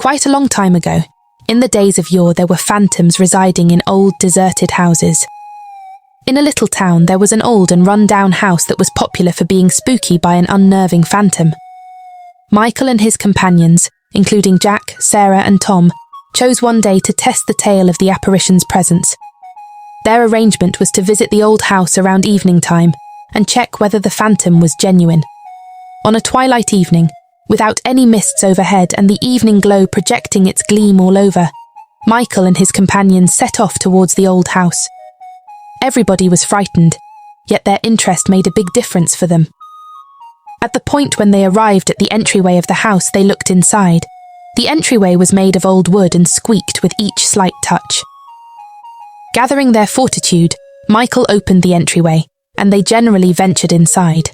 Quite a long time ago, in the days of yore, there were phantoms residing in old deserted houses. In a little town, there was an old and run-down house that was popular for being spooky by an unnerving phantom. Michael and his companions, including Jack, Sarah and Tom, chose one day to test the tale of the apparition's presence. Their arrangement was to visit the old house around evening time and check whether the phantom was genuine. On a twilight evening, without any mists overhead and the evening glow projecting its gleam all over, Michael and his companions set off towards the old house. Everybody was frightened, yet their interest made a big difference for them. At the point when they arrived at the entryway of the house, they looked inside. The entryway was made of old wood and squeaked with each slight touch. Gathering their fortitude, Michael opened the entryway, and they generally ventured inside.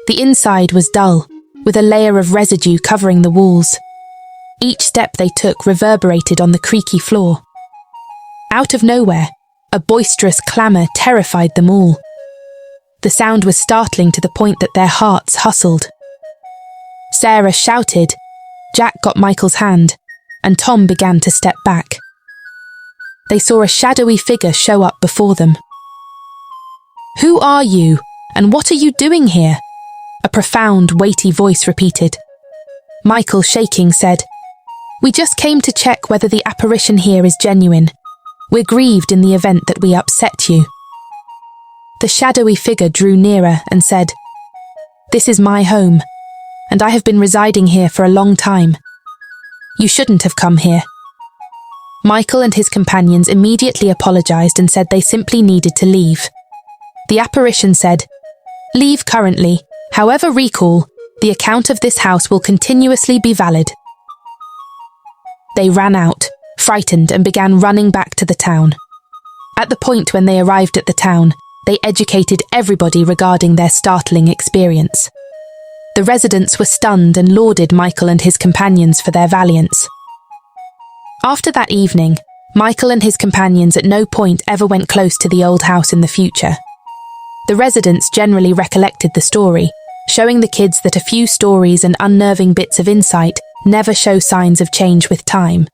The inside was dull, with a layer of residue covering the walls. Each step they took reverberated on the creaky floor. Out of nowhere, a boisterous clamour terrified them all. The sound was startling to the point that their hearts hustled. Sarah shouted, Jack got Michael's hand, and Tom began to step back. They saw a shadowy figure show up before them. "Who are you, and what are you doing here?" a profound, weighty voice repeated. Michael, shaking, said, "We just came to check whether the apparition here is genuine. We're grieved in the event that we upset you." The shadowy figure drew nearer and said, "This is my home, and I have been residing here for a long time. You shouldn't have come here." Michael and his companions immediately apologized and said they simply needed to leave. The apparition said, "Leave currently. However, recall, the account of this house will continuously be valid." They ran out, frightened, and began running back to the town. At the point when they arrived at the town, they educated everybody regarding their startling experience. The residents were stunned and lauded Michael and his companions for their valiance. After that evening, Michael and his companions at no point ever went close to the old house in the future. The residents generally recollected the story, showing the kids that a few stories and unnerving bits of insight never show signs of change with time.